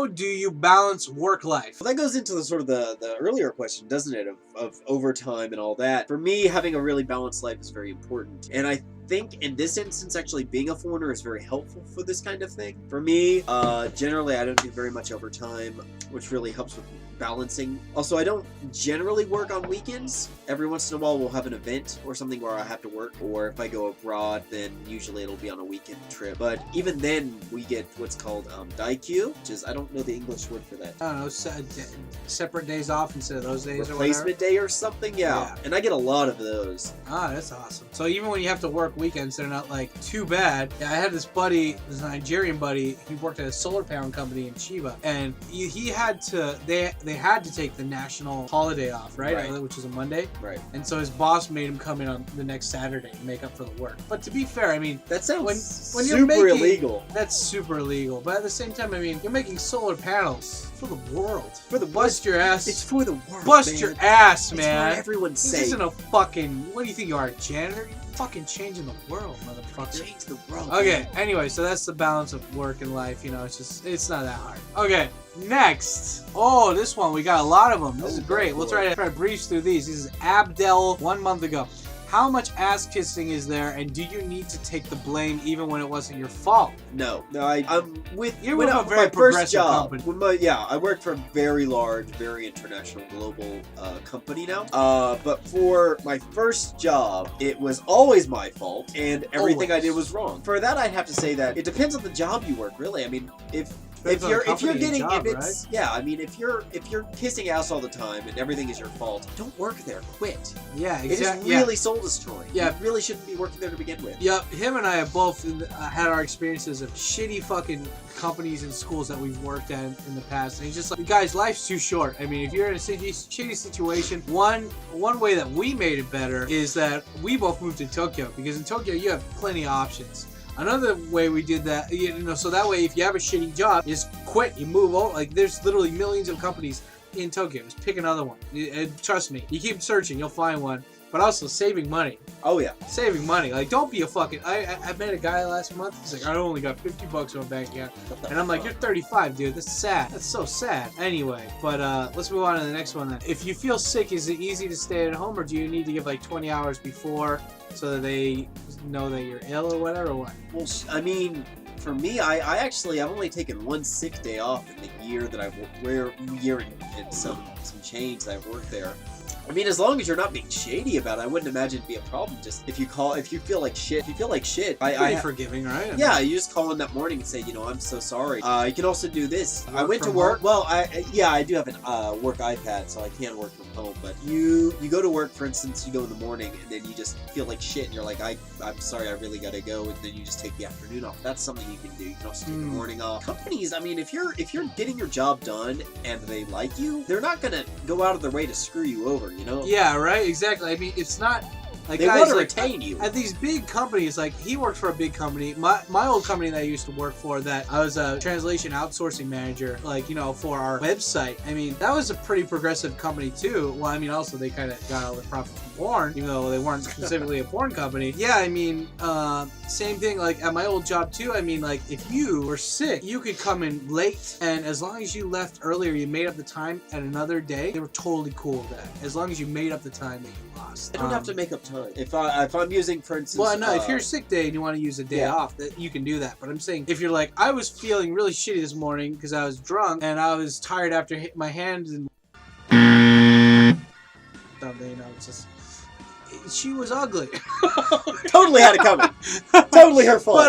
how do you balance work life? Well, that goes into the sort of the earlier question, doesn't it, of overtime and all that. For me, having a really balanced life is very important, and I think in this instance, actually being a foreigner is very helpful for this kind of thing. For me, generally, I don't do very much overtime, which really helps with balancing. Also, I don't generally work on weekends. Every once in a while, we'll have an event or something where I have to work, or if I go abroad, then usually it'll be on a weekend trip. But even then, we get what's called daikyu, which is, I don't know the English word for that. I don't know, separate days off instead of those days. Replacement day or something, yeah. And I get a lot of those. Ah, that's awesome. So even when you have to work weekends, they're not like too bad. Yeah, I had this buddy, this Nigerian buddy. He worked at a solar panel company in Chiba, and he had to. They had to take the national holiday off, right? Which is a Monday. Right. And so his boss made him come in on the next Saturday to make up for the work. But to be fair, I mean, that sounds when super you're making, illegal. That's super illegal. But at the same time, I mean, you're making solar panels for the world. For the bust your ass. It's for the world. Bust your ass, man. It's for everyone's sake. This isn't a fucking. What do you think you are, a janitor? You're fucking changing the world, motherfucker. Change the world. Okay. Man. Anyway, so that's the balance of work and life. You know, it's not that hard. Okay. Next. Oh, this one. We got a lot of them. This is great. We'll try to breeze through these. This is Abdel 1 month ago. How much ass kissing is there, and do you need to take the blame even when it wasn't your fault? No, I'm with you. With a very progressive company. I work for a very large, very international, global company now. But for my first job, it was always my fault, and everything I did was wrong. For that, I'd have to say that it depends on the job you work. Really, I mean, if you're kissing ass all the time and everything is your fault, don't work there. Quit. Yeah, exactly. It is really soul destroying. Yeah, you really shouldn't be working there to begin with. Yeah, him and I have both had our experiences of shitty fucking companies and schools that we've worked at in the past, and he's just like, guys, life's too short. I mean, if you're in a shitty situation, one way that we made it better is that we both moved to Tokyo, because in Tokyo you have plenty of options. Another way we did that, so that way if you have a shitty job, you just quit, you move over. Like, there's literally millions of companies in Tokyo. Just pick another one. Trust me, you keep searching, you'll find one. But also saving money. Oh yeah, saving money. Like, don't be a fucking. I met a guy last month. He's like, I only got $50 in my bank account, and I'm like, you're 35, dude. That's sad. That's so sad. Anyway, but let's move on to the next one then. If you feel sick, is it easy to stay at home, or do you need to give like 20 hours before so that they know that you're ill or whatever? Or what? Well, I mean, for me, I've only taken one sick day off in the year that I've and some change that I've worked there. I mean, as long as you're not being shady about it, I wouldn't imagine it'd be a problem. Just if you feel like shit, pretty forgiving, right? Yeah, you just call in that morning and say, I'm so sorry. You can also do this. I went to work. Home? Well, I do have an work iPad, so I can work from home. But you go to work, for instance, you go in the morning, and then you just feel like shit, and you're like, I'm sorry, I really gotta go, and then you just take the afternoon off. That's something you can do. You can also take the morning off. Companies, I mean, if you're getting your job done and they like you, they're not gonna go out of their way to screw you over. Yeah, right. Exactly. I mean, it's not like they want to retain you. At these big companies, like he worked for a big company. My old company that I used to work for, that I was a translation outsourcing manager, for our website. I mean, that was a pretty progressive company too. Well, I mean, also they kind of got all the profit from porn, even though they weren't specifically a porn company. Yeah, I mean, same thing. Like at my old job too. I mean, like if you were sick, you could come in late, and as long as you left earlier, you made up the time at another day. They were totally cool with that. As long as you made up the time that you lost. I don't have to make up time. If I'm using, for instance, well, no, if you're a sick day and you want to use a day off, that you can do that. But I'm saying, if you're like, I was feeling really shitty this morning because I was drunk and I was tired after hitting my hand and something, it's just. She was ugly. Totally had it coming. Totally her fault.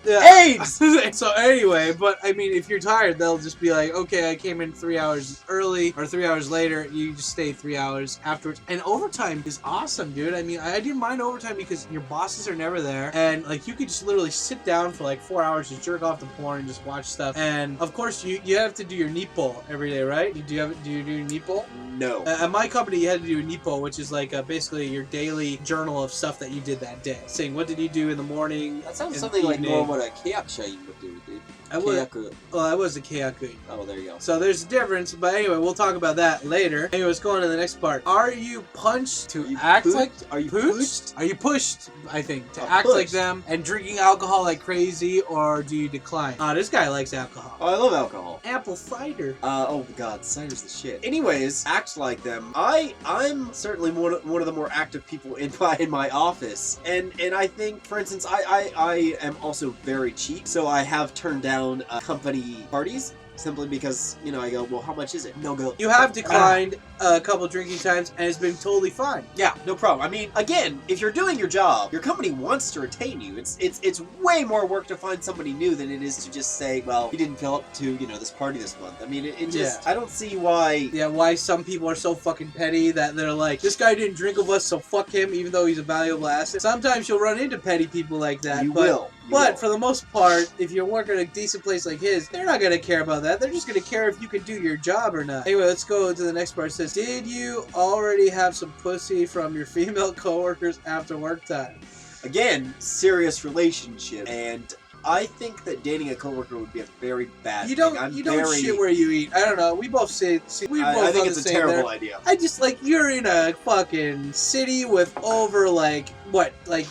Yeah. AIDS! So anyway, but I mean, if you're tired, they'll just be like, okay, I came in 3 hours early, or 3 hours later, you just stay 3 hours afterwards. And overtime is awesome, dude. I mean, I didn't mind overtime because your bosses are never there, and like you could just literally sit down for like 4 hours, just jerk off the porn and just watch stuff. And of course, you have to do your Nippo every day, right? Do you do Nippo? No. At my company, you had to do a Nippo, which is like basically your daily journal of stuff that you did that day. Saying, what did you do in the morning? That sounds something like more what a Kyaksha would do, dude. I was Keiyaku. well, I was a keiyaku. Oh, there you go. So there's a difference, but anyway, we'll talk about that later. Anyways, going to the next part. Are you punched to act like? Are you pushed? Are you pushed? I think to I'm act like pushed. them and drinking alcohol like crazy, or do you decline? This guy likes alcohol. Oh, I love alcohol. Apple cider. Oh god, cider's the shit. Anyways, act like them. I'm certainly one of the more active people in my office, and I think, for instance, I am also very cheap, so I have turned down company parties. Simply because, you know, I go, well, how much is it? No go. You have declined a couple drinking times, and it's been totally fine. Yeah, no problem. I mean, again, if you're doing your job, your company wants to retain you. It's way more work to find somebody new than it is to just say, well, you didn't fill up to, you know, this party this month. I mean, it just, Yeah. I don't see why. Yeah, why some people are so fucking petty that they're like, this guy didn't drink with us, so fuck him, even though he's a valuable asset. Sometimes you'll run into petty people like that. You but, will. But for the most part, if you're working at a decent place like his, they're not going to care about that. They're just going to care if you can do your job or not. Anyway, let's go to the next part. It says, did you already have some pussy from your female coworkers after work time? Again, serious relationship, and I think that dating a coworker would be a very bad You thing. don't shit where you eat. I don't know. We both say we both I think on it's the a same terrible there. idea. I just like you're in a fucking city with over like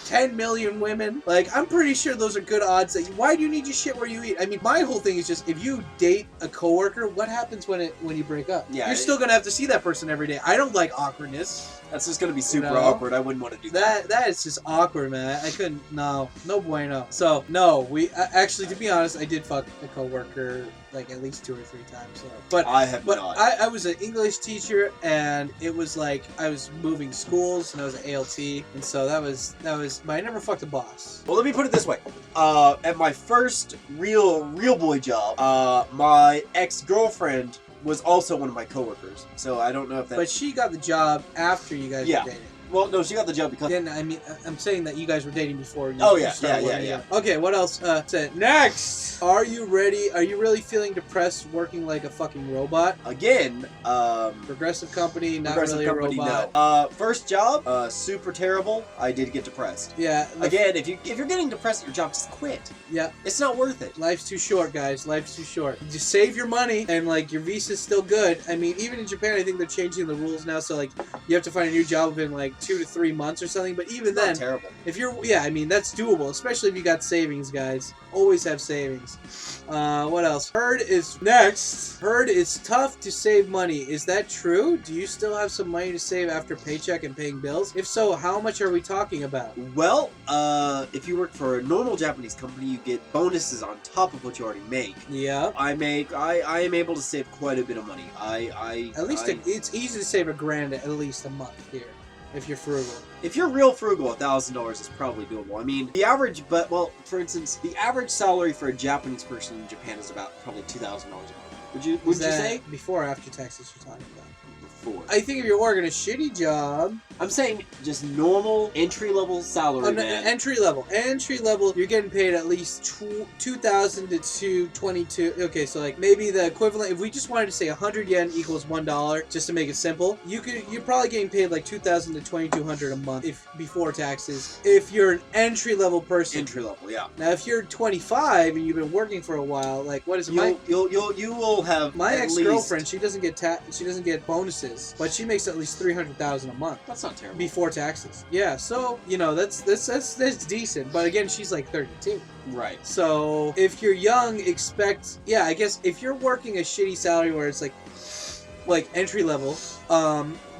10 million women. Like I'm pretty sure those are good odds that why do you need to shit where you eat? I mean, my whole thing is just if you date a coworker, what happens when you break up? Yeah, you're still gonna have to see that person every day. I don't like awkwardness. That's just gonna be super know? awkward. I wouldn't want to do that. That is just awkward, man. I couldn't. No bueno. So no, actually, to be honest, I did fuck a coworker like at least 2 or 3 times. So. But I have not. I was an English teacher, and it was like I was moving schools, and I was an ALT, and so that was. But I never fucked a boss. Well, let me put it this way. At my first real boy job, my ex-girlfriend was also one of my coworkers. So I don't know if that. But she got the job after you guys were dating. Well, no, she got the job because. Then I mean, I'm saying that you guys were dating before. Yeah. Okay, what else? Next, are you ready? Are you really feeling depressed working like a fucking robot? Again, Progressive company, not progressive really company, a robot. no. First job, super terrible. I did get depressed. Yeah. Again, if you're getting depressed at your job, just quit. Yeah. It's not worth it. Life's too short, guys. Life's too short. Just save your money, and like your visa's still good. I mean, even in Japan, I think they're changing the rules now. So like, you have to find a new job within like 2 to 3 months or something. But even It's then, not terrible. if you're, I mean, that's doable, especially if you got savings, guys. Always have savings. What else? Heard is next. Heard it's tough to save money. Is that true? Do you still have some money to save after paycheck and paying bills? If so, how much are we talking about? Well, if you work for a normal Japanese company, you get bonuses on top of what you already make. Yeah. I am able to save quite a bit of money. At least it's easy to save $1,000 at least a month here. If you're frugal. If you're real frugal, $1,000 is probably doable. I mean, the average, for instance, the average salary for a Japanese person in Japan is about probably $2,000 a month. Would you say? Before or after taxes you're talking about? Before. I think if you're working a shitty job. I'm saying just normal entry-level salary, man. Entry level, you're getting paid at least $2,000 to $222. Okay, so like maybe the equivalent. If we just wanted to say 100 yen equals $1, just to make it simple, you're probably getting paid like $2,000 to $2,200 a month if before taxes. If you're an entry level person. Entry level, yeah. Now, if you're 25 and you've been working for a while, like what is it? You will have my at ex-girlfriend. least... She doesn't get bonuses, but she makes at least $300,000 a month. That's not terrible. Before taxes. Yeah, so, you know, that's decent. But again, she's like 32. Right. So, if you're young, I guess if you're working a shitty salary where it's like entry level,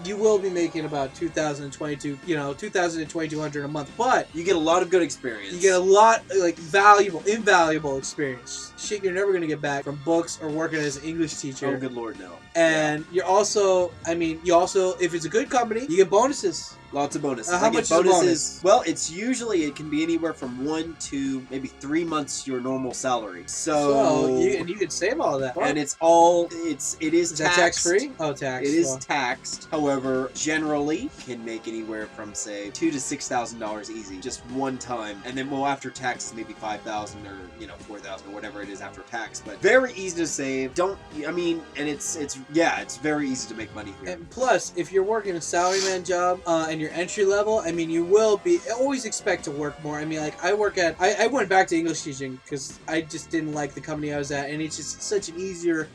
you will be making about $2,000 to $2,200 a month, but you get a lot of good experience. You get a lot like invaluable experience. Shit you're never gonna get back from books or working as an English teacher. Oh, good lord, no. And you're also, if it's a good company, you get bonuses. Lots of bonuses. How much is a bonus? Well, it can be anywhere from 1 to maybe 3 months your normal salary. So you can save all of that. And it is Is that tax free? Oh, tax. It is taxed. However, However, generally can make anywhere from say $2,000 to $6,000 easy, just one time, and then well after taxes maybe 5,000 or 4,000 or whatever it is after tax. But very easy to save. And it's very easy to make money here. And plus, if you're working a salaryman job and you're entry level, I mean, you will be always expect to work more. I mean, like I went back to English teaching because I just didn't like the company I was at, and it's just such an easier